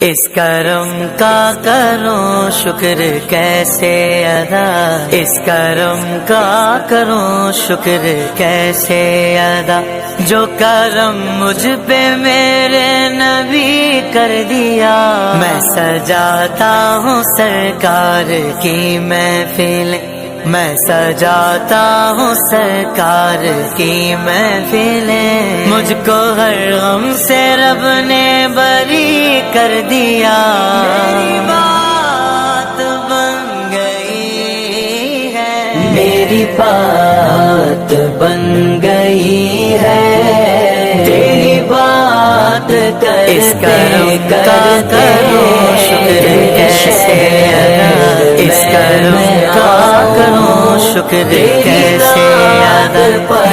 اس کرم کا کروں شکر کیسے ادا، اس کرم کا کروں شکر کیسے ادا، جو کرم مجھ پہ میرے نبی کر دیا۔ میں سجاتا ہوں سرکار کی محفل، میں سجاتا ہوں سرکار کی محفلیں، مجھ کو ہر غم سے رب نے بری کر دیا۔ میری بات بن گئی ہے، میری بات بن گئی ہے، تیری بات اس کرم کا کروں شکر کیسے ادا، اس کرم کا کروں شکر کیسے ادا،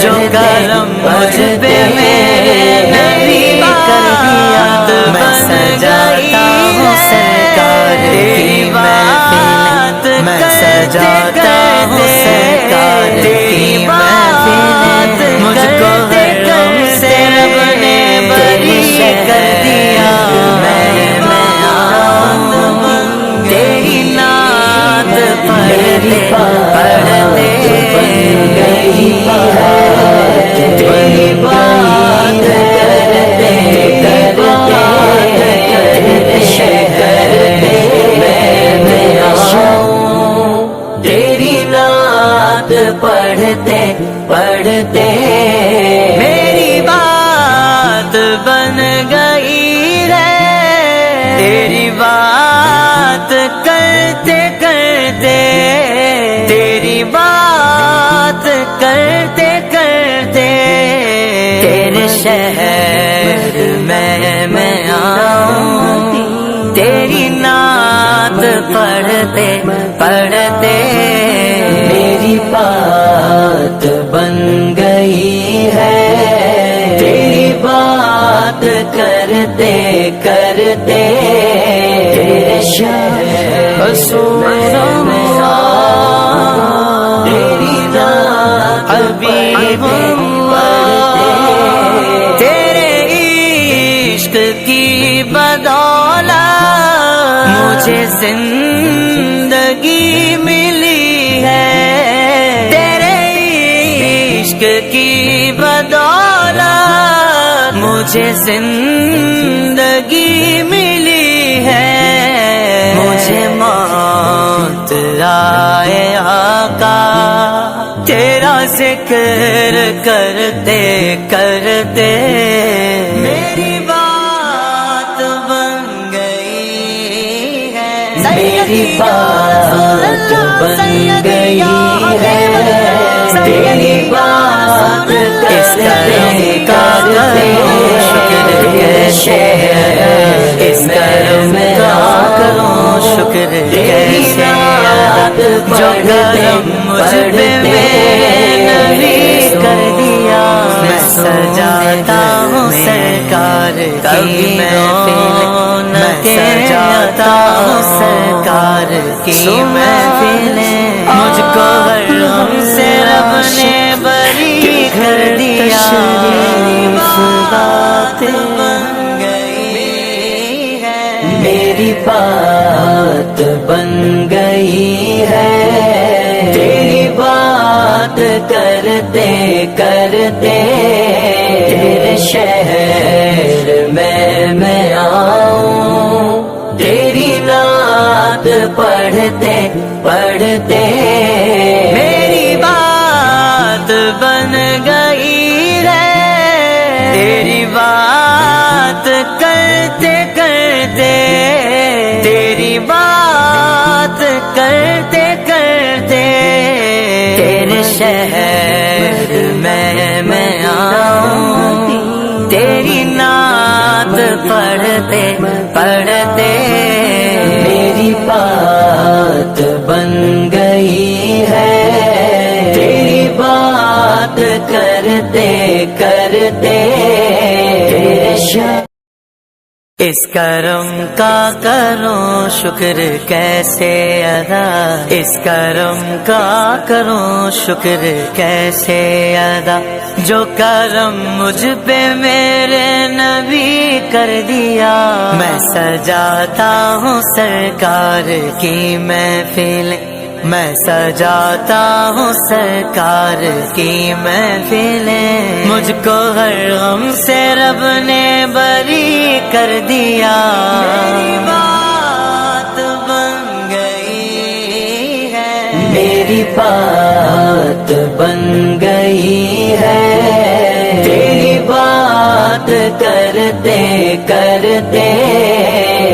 جو کرم مجھ پہ میرے نبی کر دیا۔ میں سجاتا ہوں سرکار کی محفل، میں سجاتا ہوں سرکار کی محفل، مجھ کو ہر غم سے رب نے بری کر دیا۔ تیری نعت پڑھتے پڑھتے گئی ہے، تیری بات کرتے کرتے شکر میں آؤں، تیری نعت پڑھتے پڑھتے میری بات بن گئی ہے، تیری بات کرتے کرتے، تیری بات کرتے کرتے تیرے شہر میں آؤں، تیری نعت پڑھتے پڑھتے میری بات بن گئی ہے، تیری بات کرتے کرتے تیرے شہر رسول اللہ، تیری نعت حبیب اللہ، تیرے عشق کی بدولت مجھے زندگی ملی ہے، تیرے عشق کی بدولت مجھے زندگی ملی ہے، مجھے موت آئے آقا تیرا ذکر کرتے کرتے میری بات بن گئی ہے، میری بات بن گئی ہے، تیری بات اس کرم کا کروں شکر کیسے ادا، اس کرم کا کروں شکر کیسے ادا، جو کرم مجھ پہ میرے نبی کر دیا۔ میں سجاتا ہوں سرکار کی محفل، میں سجاتا ہوں سرکار کی محفل، مجھ کو ہر غم سے رب نے بری کر دیا۔ بات بن گئی ہے، میری بات بن گئی ہے، تیری بات کرتے کرتے تیرے شہر میں آؤں، تیری نعت پڑھتے پڑھتے میری بات بن گئی ہے، تیری بات کرتے کرتے، تیری بات کرتے کرتے تیرے شہر میں آؤں، تیری نعت پڑھتے پڑھتے میری بات بن گئی ہے، تیری بات کرتے کرتے تیرے شہر اس کرم کا کروں شکر کیسے ادا، اس کرم کا کروں شکر کیسے ادا، جو کرم مجھ پہ میرے نبی کر دیا۔ میں میں سجاتا ہوں سرکار کی محفل، میں سجاتا ہوں سرکار کی محفلیں، مجھ کو ہر غم سے رب نے بری کر دیا، میری بات بن گئی ہے، میری بات بن گئی ہے، تیری بات کرتے کرتے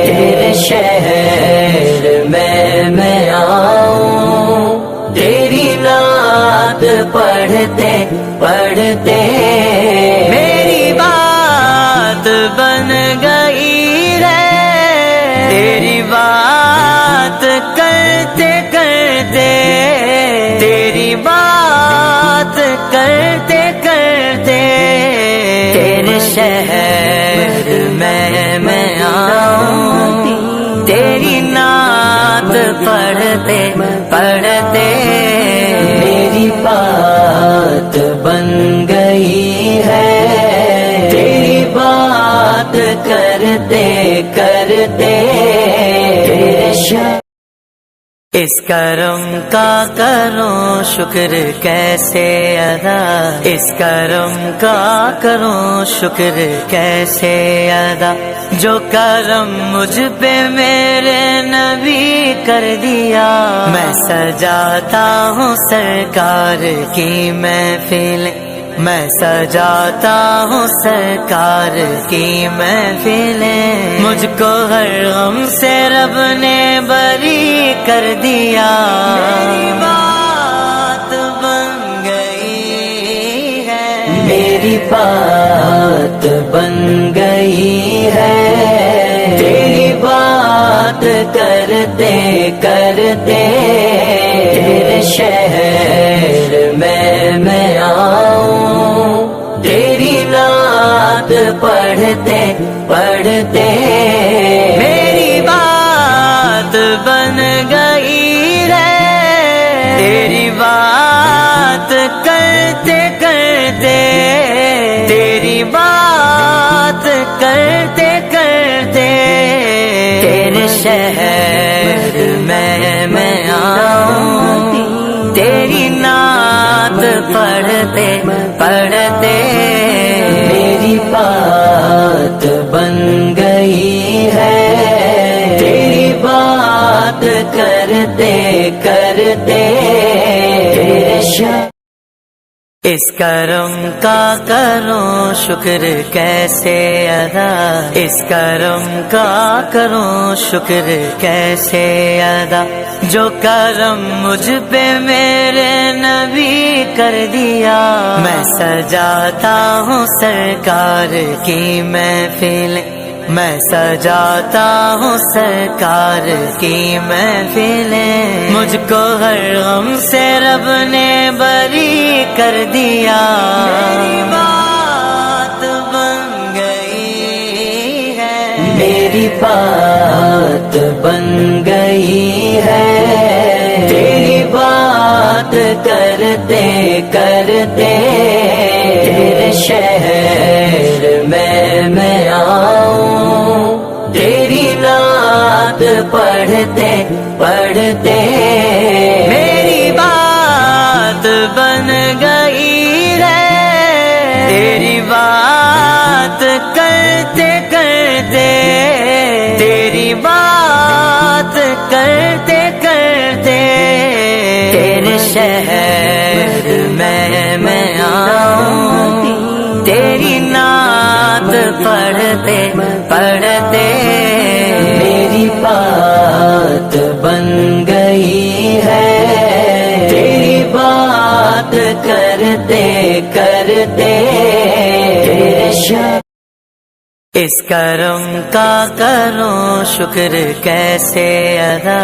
تیرے شہر میں آؤں، تیری نعت پڑھتے پڑھتے میری بات بن گئی ہے، تیری بات کرتے کرتے تیری بات کرتے کرتے تیرے شہر میں آؤں، تیری نعت پڑھتے پڑھتے میری بات بن گئی ہے، تیری بات کرتے کرتے تیرے شہر۔ اس کرم کا کروں شکر کیسے ادا، اس کرم کا کروں شکر کیسے ادا، جو کرم مجھ پہ میرے نبی کر دیا، میں سجاتا ہوں سرکار کی محفل، میں سجاتا ہوں سرکار کی محفلیں، مجھ کو ہر غم سے رب نے بری کر دیا، میری بات بن گئی ہے، میری بات بن گئی ہے، تیری بات کرتے کرتے تیرے شہر میں آؤں، تیری نعت پڑھتے پڑھتے میری بات بن گئی ہے، تیری بات کرتے کرتے تیری بات کرتے کرتے تیرے شہر میں آؤں، تیری نعت پڑھتے پڑھتے میری بات بن گئی ہے، تیری بات کرتے کرتے تیرے شہر۔ اس کرم کا کروں شکر کیسے ادا، اس کرم کا کروں شکر کیسے ادا، جو کرم مجھ پہ میرے نبی کر دیا، میں سجاتا ہوں سرکار کی محفل، میں سجاتا ہوں سرکار کی محفلیں، مجھ کو ہر غم سے رب نے بری کر دیا، میری بات بن گئی ہے، میری بات بن گئی ہے، تیری بات کرتے کرتے تیرے شہر میں آؤں، تیری نعت پڑھتے پڑھتے میری بات بن گئی ہے، تیری بات کرتے کرتے تیری بات کرتے کرتے تیرے شہر میں آؤں، تیری نعت پڑھتے پڑھتے میری بات بن گئی ہے، تیری بات کرتے کرتے تیرے شہر۔ اس کرم کا کروں شکر کیسے ادا،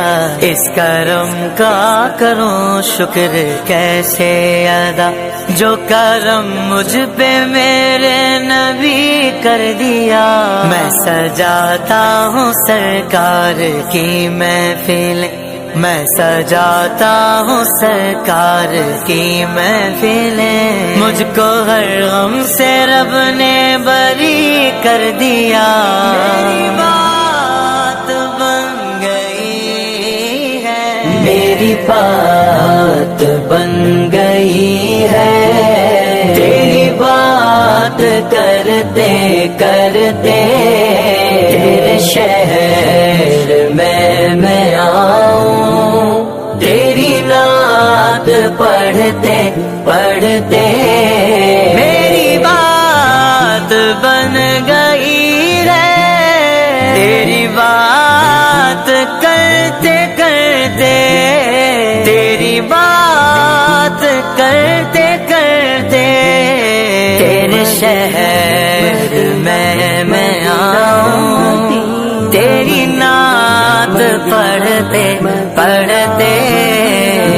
اس کرم کا کروں شکر کیسے ادا، جو کرم مجھ پہ میرے نبی کر دیا، میں سجاتا ہوں سرکار کی محفل، میں سجاتا ہوں سرکار کی محفلیں، مجھ کو ہر غم سے رب نے بری کر دیا، میری بات بن گئی ہے، تیری بات کرتے کرتے تیرے شہر میں آؤں، تیری نعت پڑھتے پڑھتے میری بات بن گئی ہے، تیری بات کرتے کرتے تیری بات کرتے کرتے تیرے شہر میں آؤں، تیری نعت پڑھتے پڑھتے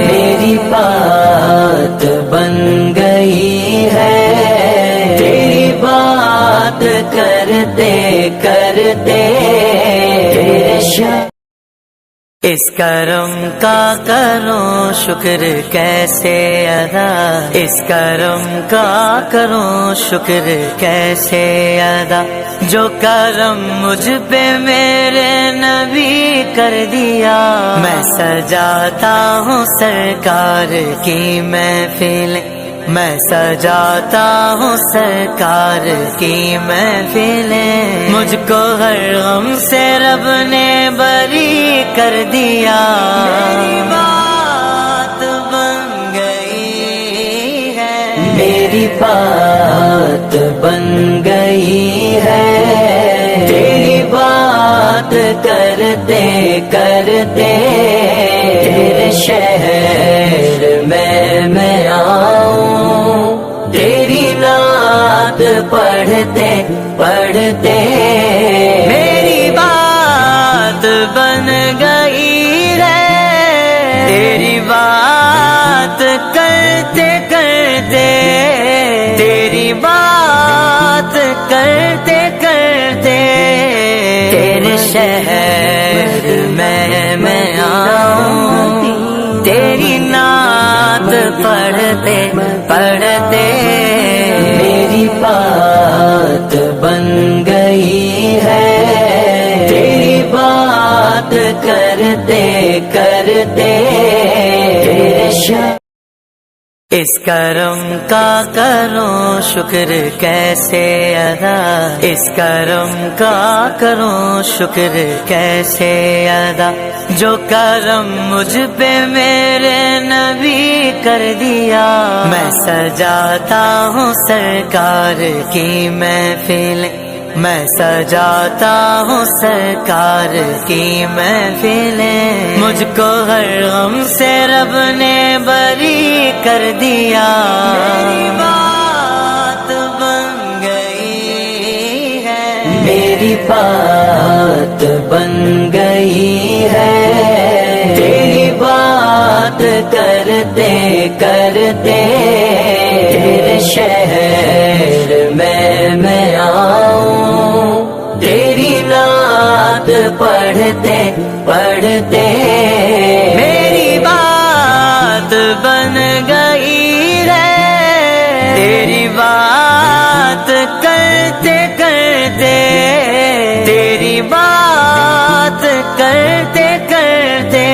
میری بات بن گئی ہے، تیری بات کرتے کرتے تیرے شہر۔ اس کرم کا کرو شکر کیسے ادا، اس کرم کا کرو شکر کیسے ادا، جو کرم مجھ پہ میرے نبی کر دیا، میں سجاتا ہوں سرکار کی محفل، میں سجاتا ہوں سرکار کی محفلیں، مجھ کو ہر غم سے رب نے بری کر دیا، میری بات بن گئی ہے، میری بات بن گئی ہے، تیری بات کرتے کرتے تیرے شہر میں آؤں، تیری نعت پڑھتے پڑھتے میری بات بن گئی ہے، تیری بات کرتے کرتے تیری بات کرتے کرتے تیرے شہر میں آؤں، تیری نعت پڑھتے پڑھتے میری بات بن گئی ہے، تیری بات کرتے کرتے تیرے شہر۔ اس کرم کا کرو شکر کیسے ادا، اس کرم کا کرو شکر کیسے ادا، جو کرم مجھ پہ میرے نبی کر دیا، میں سجاتا ہوں سرکار کی محفل، میں سجاتا ہوں سرکار کی محفلیں، مجھ کو ہر غم سے رب نے بری کر دیا، میری بات بن گئی ہے، میری بات بن گئی ہے، تیری بات کرتے کرتے تیرے شہر میں آؤں، تیری نعت پڑھتے پڑھتے میری بات بن گئی ہے، تیری بات کرتے کرتے تیری بات کرتے کرتے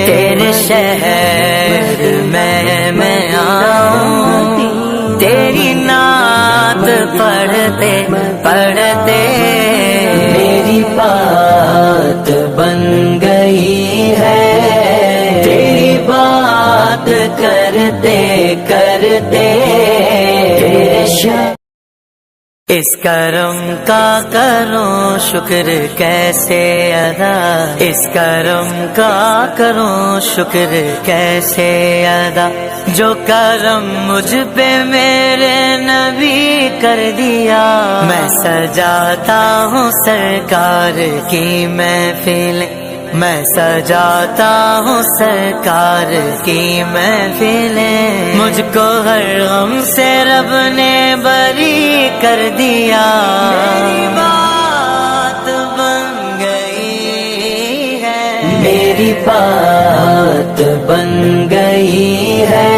تیرے شہر میں آؤں، تیری نعت پڑھتے پڑھتے میری بات بن گئی ہے، تیری بات کرتے کرتے تیرے شہر۔ اس کرم کا کرو شکر کیسے ادا، اس کرم کا کرو شکر کیسے ادا، جو کرم مجھ پہ میرے نبی کر دیا، میں سجاتا ہوں سرکار کی محفل، میں سجاتا ہوں سرکار کی محفلیں، مجھ کو ہر غم سے رب نے بری کر دیا، میری بات بن گئی ہے، میری بات بن گئی ہے،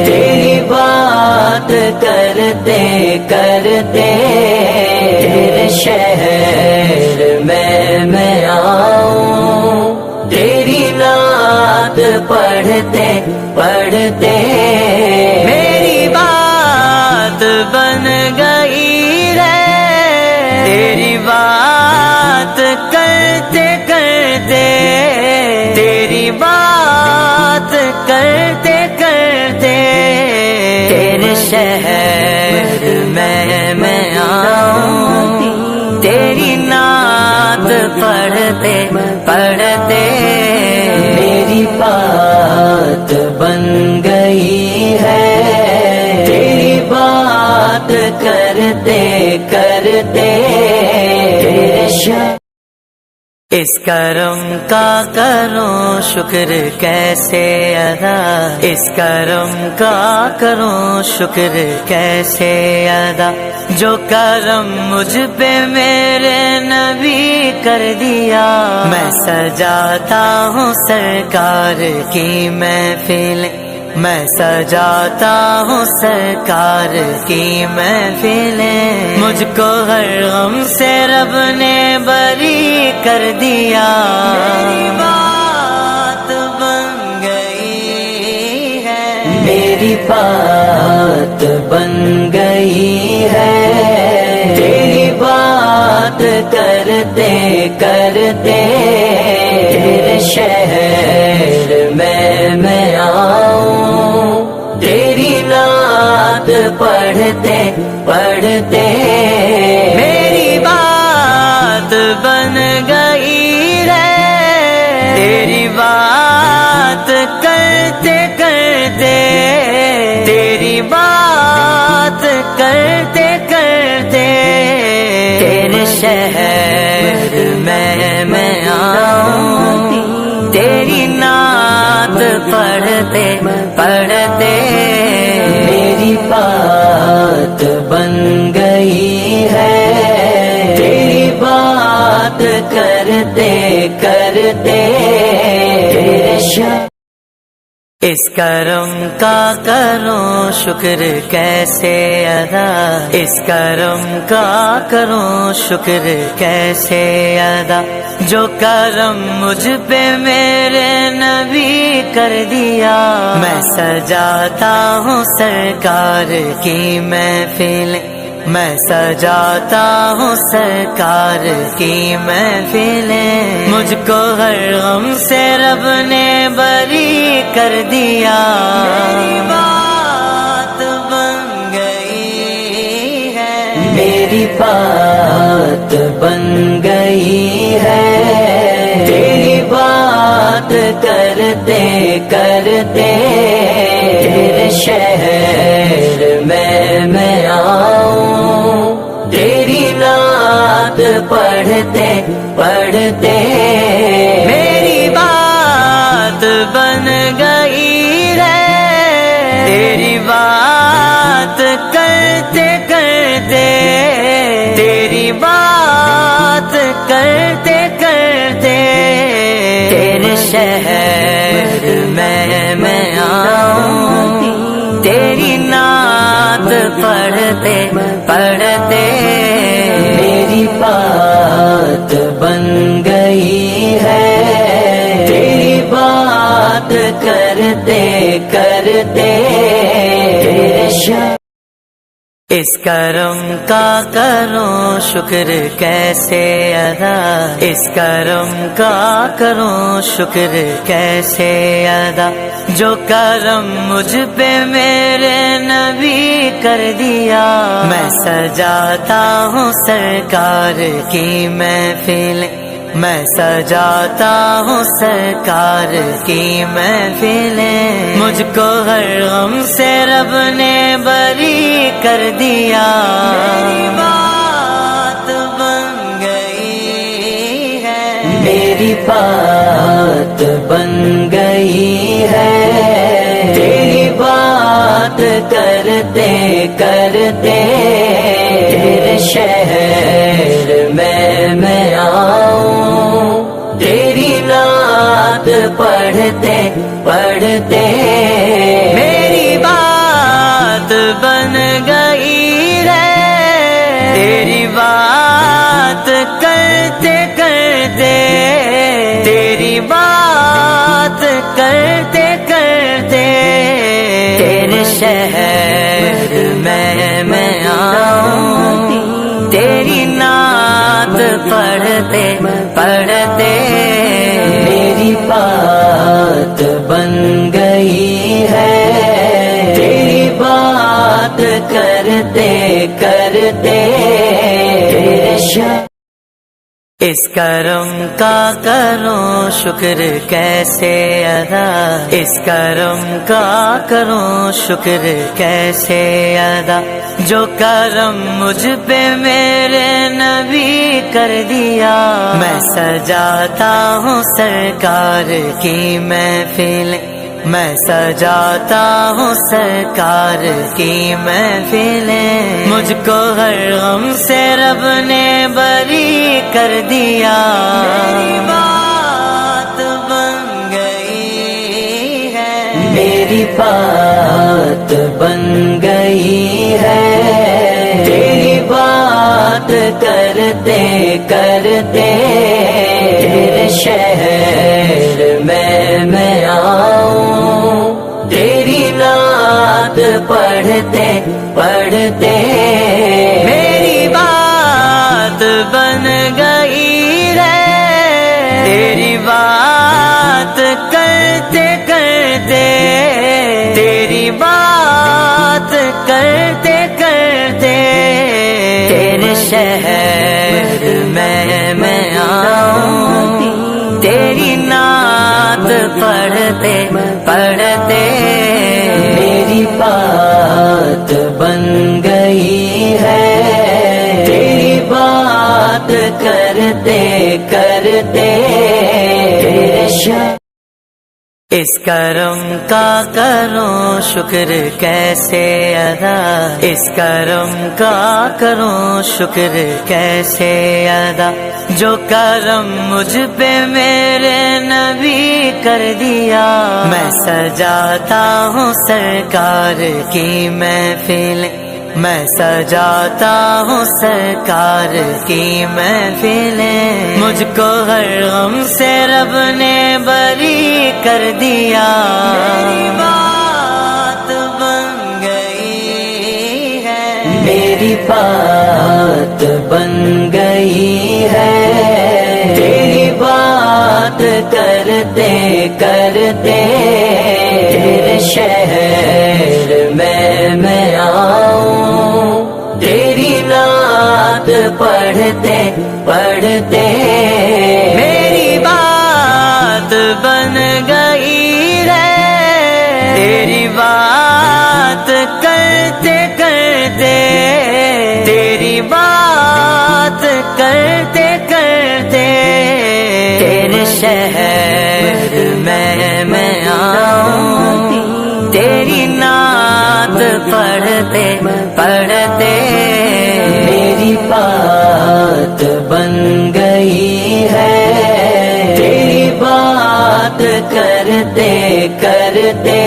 تیری بات کرتے کرتے تیرے شہر میں آؤں، تیری نعت کرتے پڑھتے میری بات بن گئی ہے، تیری بات کرتے کرتے، تیری بات کرتے کرتے، تیرے شہر میں آؤں، تیری نعت پڑھتے پڑھتے میری بات بن گئی ہے، تیری بات کرتے کرتے تیرے اس کرم کا کروں شکر کیسے ادا، اس کرم کا کروں شکر کیسے ادا، جو کرم مجھ پہ میرے نبی کر دیا، میں سجاتا ہوں سرکار کی محفل، میں سجاتا ہوں سرکار کی محفلیں، مجھ کو ہر غم سے رب نے بری کر دیا، میری بات بن گئی ہے، میری بات بن گئی ہے، تیری بات کرتے کرتے تیرے شہر میں آؤں، تیری نعت پڑھتے پڑھتے میری بات بن گئی ہے، تیری بات کرتے کرتے، تیری بات کرتے کرتے تیرے شہر میں آؤں، تیری نعت پڑھتے پڑھتے میری بات بن گئی ہے، تیری بات کرتے کرتے تیرے اس کرم کا کروں شکر کیسے ادا، اس کرم کا کروں شکر کیسے ادا، جو کرم مجھ پہ میرے نبی کر دیا، میں سجاتا ہوں سرکار کی محفل، میں سجاتا ہوں سرکار کی محفلیں، مجھ کو ہر غم سے رب نے بری کر دیا، میری بات بن گئی ہے، میری بات بن گئی ہے، تیری بات کرتے کرتے تیرے شہر میں آؤں، تیری نعت پڑھتے پڑھتے میری بات بن گئی ہے، تیری بات کرتے کرتے، تیری بات کرتے کرتے تیرے شہر میں آؤں، تیری نعت پڑھتے پڑھتے میری بات بن گئی ہے، تیری بات کرتے کرتے تیرے اس کرم کا کروں شکر کیسے ادا، اس کرم کا کروں شکر کیسے ادا، جو کرم مجھ پہ میرے نبی کر دیا، میں سجاتا ہوں سرکار کی محفل، میں سجاتا ہوں سرکار کی محفلیں، مجھ کو ہر غم سے رب نے بری کر دیا، میری بات بن گئی ہے، میری بات بن گئی ہے، تیری بات کرتے کرتے تیرے شہر میں آؤں، تیری نعت پڑھتے پڑھتے میری بات بن گئی ہے، تیری بات کرتے کرتے، تیری بات کرتے کرتے پڑھتے پڑھتے میری بات بن گئی ہے، تیری بات کرتے کرتے اس کرم کا کروں شکر کیسے ادا، اس کرم کا کروں شکر کیسے ادا، جو کرم مجھ پہ میرے نبی کر دیا، میں سجاتا ہوں سرکار کی محفل، میں سجاتا ہوں سرکار کی محفلیں، مجھ کو ہر غم سے رب نے بری کر دیا، میری بات بن گئی ہے، میری بات بن گئی ہے، تیری بات کرتے کرتے تیرے شہر میں آؤں، تیری نعت پڑھتے پڑھتے میری بات بن گئی ہے، تیری بات کرتے کرتے تیری بات کرتے کرتے تیرے شہر میں آؤں، تیری نعت پڑھتے پڑھتے میری بات بن گئی ہے، تیری بات کرتے کرتے اس کرم کا کروں شکر کیسے ادا، اس کرم کا کروں شکر کیسے ادا، جو کرم مجھ پہ میرے نبی کر دیا، میں سجاتا ہوں سرکار کی محفل، میں سجاتا ہوں سرکار کی محفلیں، مجھ کو ہر غم سے رب نے بری کر دیا، میری بات بن گئی ہے، میری بات بن گئی ہے، تیری بات کرتے کرتے تیرے شہر میں آؤں، تیری نعت پڑھتے پڑھتے میری بات بن گئی ہے، تیری بات کرتے کرتے تیری بات کرتے کرتے تیرے شہر میں آؤں، تیری نعت پڑھتے پڑھتے میری بات بن گئی ہے، تیری بات کرتے کرتے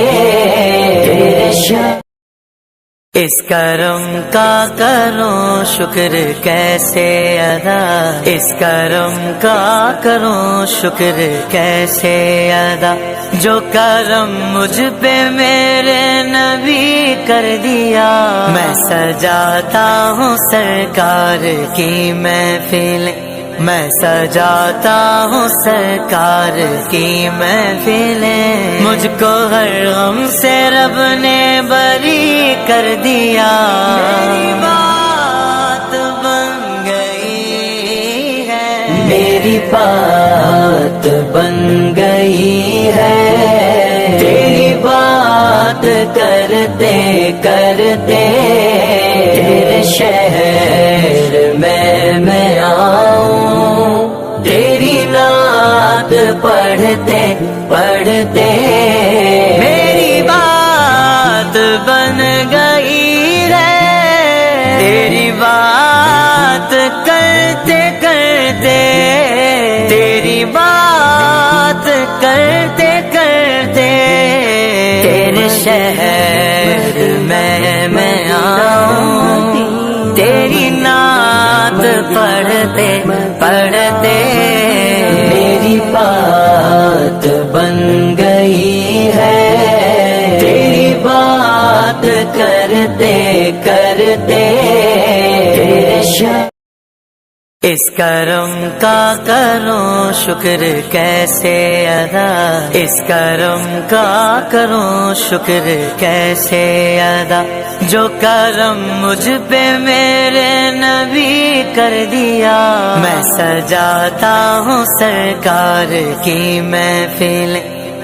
اس کرم کا کروں شکر کیسے ادا، اس کرم کا کروں شکر کیسے ادا، جو کرم مجھ پہ میرے نبی کر دیا، میں سجاتا ہوں سرکار کی محفل، میں سجاتا ہوں سرکار کی محفلیں، مجھ کو ہر غم سے رب نے بری کر دیا، میری بات بن گئی ہے، میری بات بن گئی ہے، تیری بات کرتے کرتے تیرے شہر میں آؤں، تیری نعت پڑھتے پڑھتے میری بات بن گئی ہے، تیری بات کرتے کرتے تیری بات کرتے کرتے تیرے شہر میں آؤں، تیری نعت پڑھتے پڑھتے میری بات بن گئی ہے، تیری بات کرتے کرتے اس کرم کا کرو شکر کیسے ادا، اس کرم کا کرو شکر کیسے ادا، جو کرم مجھ پہ میرے نبی کر دیا، میں سجاتا ہوں سرکار کی محفل،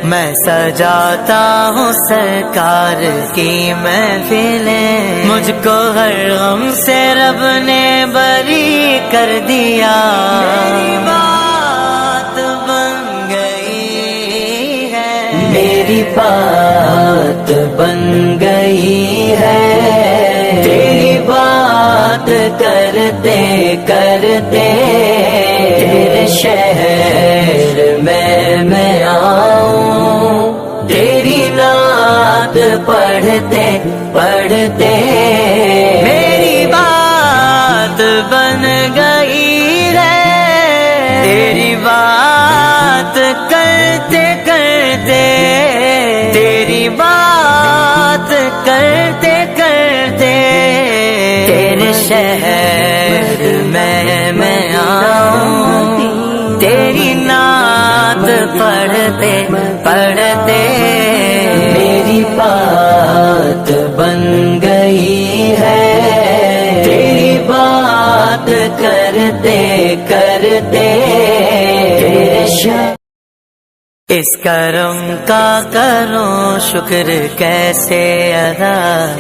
میں سجاتا ہوں سرکار کی محفلیں، مجھ کو ہر غم سے رب نے بری کر دیا، میری بات بن گئی ہے، میری بات بن گئی ہے، تیری بات کرتے کرتے تیرے شہر میں آؤں، تیری نعت پڑھتے پڑھتے میری بات بن گئی ہے، تیری بات کرتے کرتے تیری بات کرتے کرتے تیرے شہر میں آؤں، تیری نعت پڑھتے پڑھتے میری بات بن گئی ہے، تیری بات کرتے کرتے تیرے شہر۔ اس کرم کا کرو شکر کیسے ادا،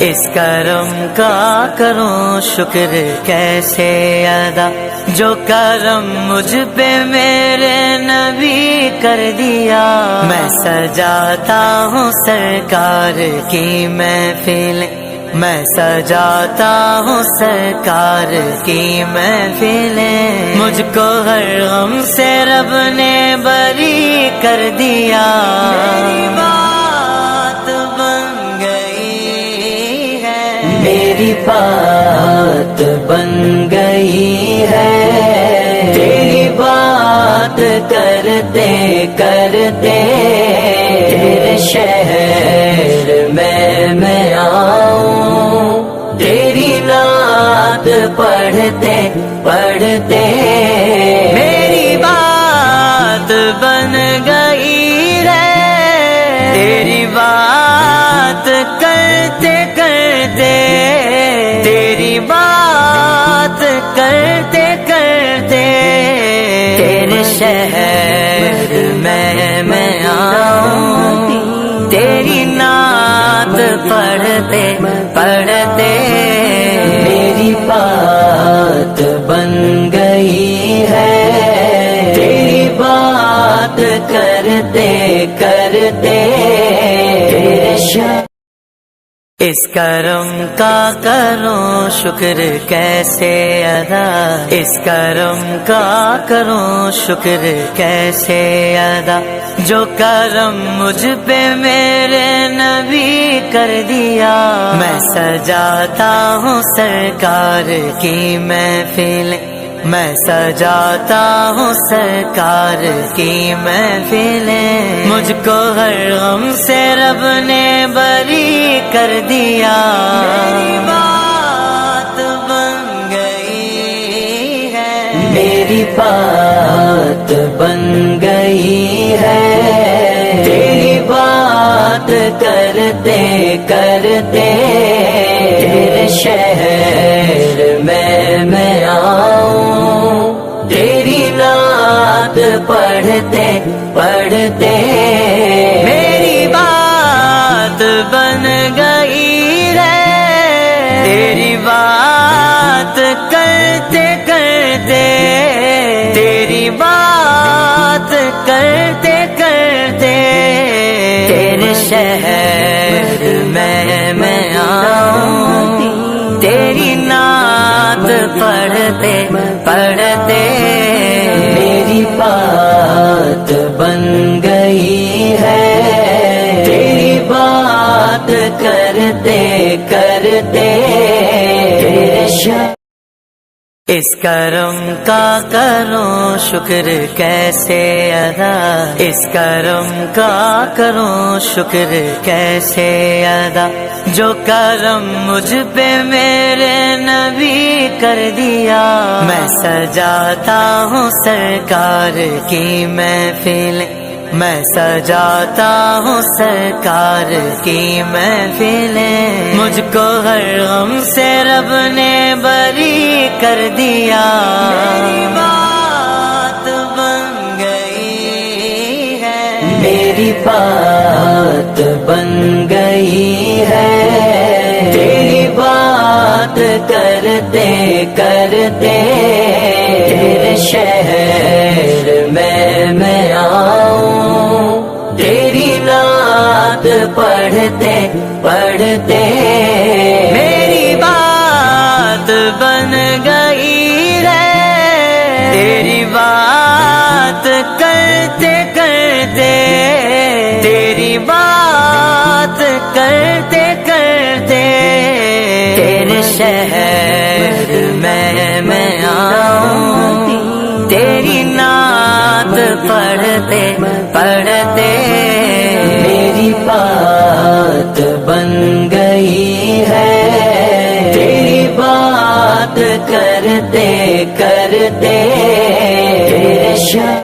اس کرم کا کرو شکر کیسے ادا، جو کرم مجھ پہ میرے نبی کر دیا، میں سجاتا ہوں سرکار کی محفل، میں سجاتا ہوں سرکار کی محفلیں، مجھ کو ہر غم سے رب نے بری کر دیا، میری بات بن گئی ہے، میری بات بن گئی ہے، تیری بات کرتے کرتے تیرے شہر میں آؤں، تیری نعت پڑھتے پڑھتے میری بات بن گئی ہے، تیری بات کرتے کرتے تیری بات کرتے کرتے تیرے شہر میں آؤں، تیری نعت پڑھتے پڑھتے میری بات بن گئی ہے، تیری بات کرتے کرتے تیرے شہر۔ اس کرم کا کرو شکر کیسے ادا، اس کرم کا کرو شکر کیسے ادا، جو کرم مجھ پہ میرے نبی کر دیا، میں سجاتا ہوں سرکار کی محفل، میں سجاتا ہوں سرکار کی محفلیں، مجھ کو ہر غم سے رب نے بری کر دیا، میری بات بن گئی ہے، میری بات بن گئی ہے، تیری بات کرتے کرتے تیرے شہر میں آؤں، تیری نعت پڑھتے پڑھتے میری بات بن گئی ہے، تیری بات کرتے کرتے تیری بات کرتے کرتے تیرے شہر میں آؤں، تیری نعت پڑھتے پڑھتے میری بات بن گئی ہے، تیری بات کرتے کرتے تیرے شہر۔ اس کرم کا کروں شکر کیسے ادا، اس کرم کا کروں شکر کیسے ادا، جو کرم مجھ پہ میرے نبی کر دیا۔ میں سجاتا ہوں سرکار کی محفل، میں سجاتا ہوں سرکار کی محفلیں، مجھ کو ہر غم سے رب نے بری کر دیا۔ میری بات بن گئی ہے، میری بات بن گئی ہے، تیری بات کرتے کرتے تیرے شہر میں آؤں، تیری نعت پڑھتے پڑھتے میری بات بن گئی ہے، تیری بات کرتے کرتے تیری بات کرتے کرتے تیرے شہر میں آؤں، تیری نعت پڑھتے پڑھتے میری بات بن گئی ہے، تیری بات کرتے کرتے تیرے